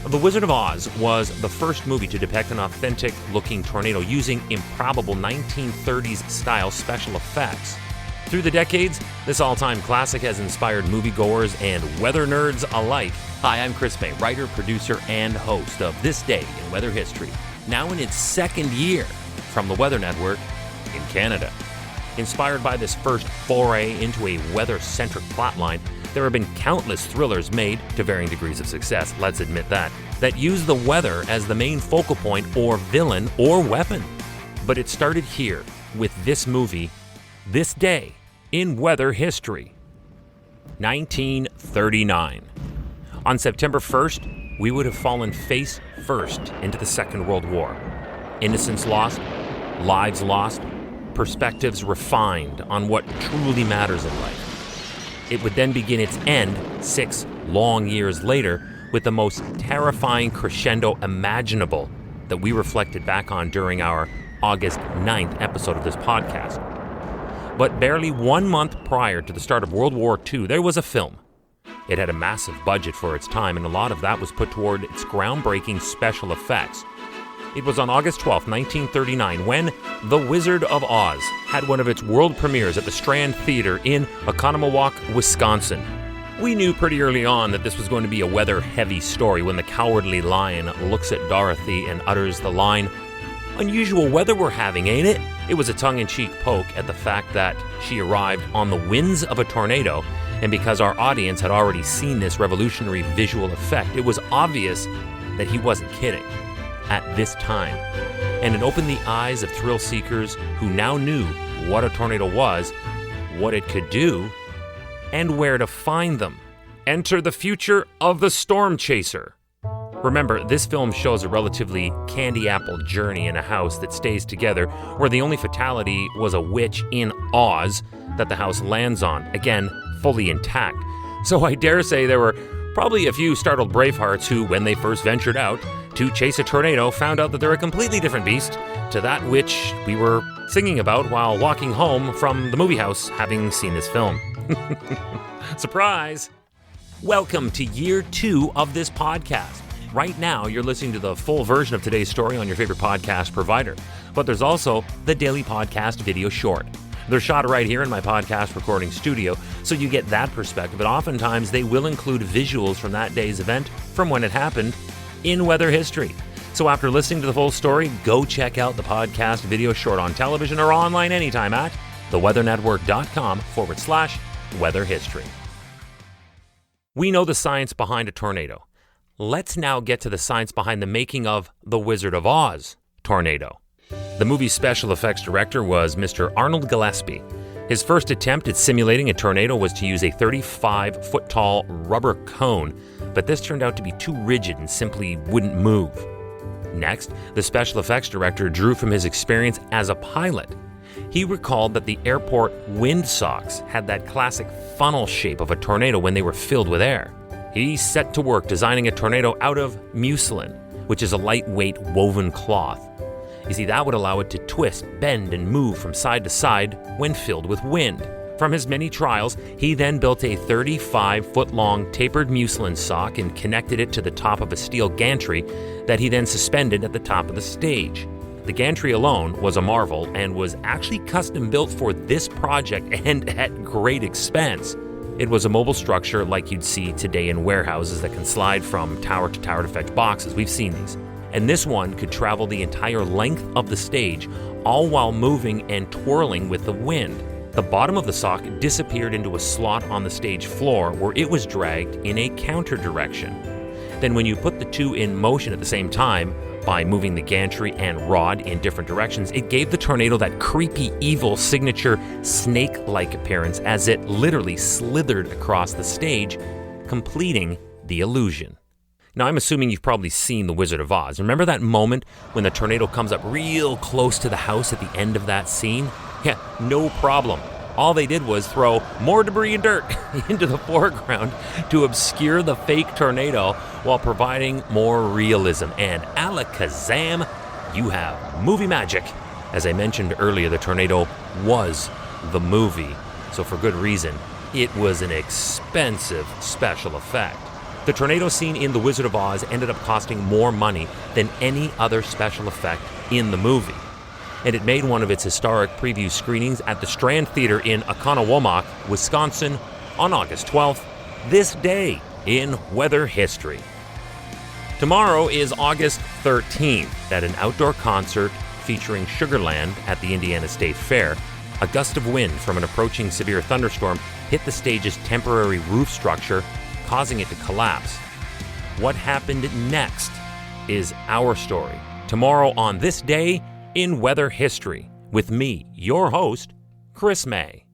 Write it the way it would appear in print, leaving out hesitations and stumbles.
The Wizard of Oz was the first movie to depict an authentic-looking tornado using improbable 1930s-style special effects. Through the decades, this all-time classic has inspired moviegoers and weather nerds alike. Hi, I'm Chris May, writer, producer, and host of This Day in Weather History, now in its second year from the Weather Network in Canada. Inspired by this first foray into a weather-centric plotline, there have been countless thrillers made, to varying degrees of success, let's admit that use the weather as the main focal point or villain or weapon. But it started here with this movie, This Day in Weather History. 1939. On September 1st, we would have fallen face first into the Second World War. Innocents lost, lives lost, perspectives refined on what truly matters in life. It would then begin its end 6 long years later with the most terrifying crescendo imaginable that we reflected back on during our August 9th episode of this podcast. But barely 1 month prior to the start of World War II, there was a film. It had a massive budget for its time, and a lot of that was put toward its groundbreaking special effects. It was on August 12, 1939, when The Wizard of Oz had one of its world premieres at the Strand Theatre in Oconomowoc, Wisconsin. We knew pretty early on that this was going to be a weather-heavy story when the Cowardly Lion looks at Dorothy and utters the line, "Unusual weather we're having, ain't it?" It was a tongue-in-cheek poke at the fact that she arrived on the winds of a tornado, and because our audience had already seen this revolutionary visual effect, it was obvious that he wasn't kidding at this time. And it opened the eyes of thrill seekers who now knew what a tornado was, what it could do, and where to find them. Enter the future of the storm chaser. Remember, this film shows a relatively candy apple journey in a house that stays together, where the only fatality was a witch in Oz that the house lands on, again, fully intact. So I dare say there were probably a few startled bravehearts who, when they first ventured out to chase a tornado, found out that they're a completely different beast to that which we were singing about while walking home from the movie house having seen this film. Surprise! Welcome to year 2 of this podcast. Right now, you're listening to the full version of today's story on your favorite podcast provider. But there's also the daily podcast video short. They're shot right here in my podcast recording studio, so you get that perspective. And oftentimes, they will include visuals from that day's event, from when it happened, in weather history. So after listening to the full story, go check out the podcast video short on television or online anytime at theweathernetwork.com/weather history. We know the science behind a tornado. Let's now get to the science behind the making of The Wizard of Oz tornado. The movie's special effects director was Mr. Arnold Gillespie. His first attempt at simulating a tornado was to use a 35-foot-tall rubber cone, but this turned out to be too rigid and simply wouldn't move. Next, the special effects director drew from his experience as a pilot. He recalled that the airport wind socks had that classic funnel shape of a tornado when they were filled with air. He set to work designing a tornado out of muslin, which is a lightweight woven cloth. You see, that would allow it to twist, bend, and move from side to side when filled with wind. From his many trials, he then built a 35-foot-long tapered muslin sock and connected it to the top of a steel gantry that he then suspended at the top of the stage. The gantry alone was a marvel and was actually custom built for this project and at great expense. It was a mobile structure like you'd see today in warehouses that can slide from tower to tower to fetch boxes. We've seen these. And this one could travel the entire length of the stage, all while moving and twirling with the wind. The bottom of the sock disappeared into a slot on the stage floor where it was dragged in a counter direction. Then when you put the two in motion at the same time, by moving the gantry and rod in different directions, it gave the tornado that creepy, evil signature snake-like appearance as it literally slithered across the stage, completing the illusion. Now, I'm assuming you've probably seen The Wizard of Oz. Remember that moment when the tornado comes up real close to the house at the end of that scene? Yeah, no problem. All they did was throw more debris and dirt into the foreground to obscure the fake tornado while providing more realism. And alakazam, you have movie magic. As I mentioned earlier, the tornado was the movie. So for good reason, it was an expensive special effect. The tornado scene in The Wizard of Oz ended up costing more money than any other special effect in the movie. And it made one of its historic preview screenings at the Strand Theatre in Oconomowoc, Wisconsin on August 12th, this day in weather history. Tomorrow is August 13th at an outdoor concert featuring Sugarland at the Indiana State Fair. A gust of wind from an approaching severe thunderstorm hit the stage's temporary roof structure, causing it to collapse. What happened next is our story. Tomorrow on this day in weather history with me, your host, Chris May.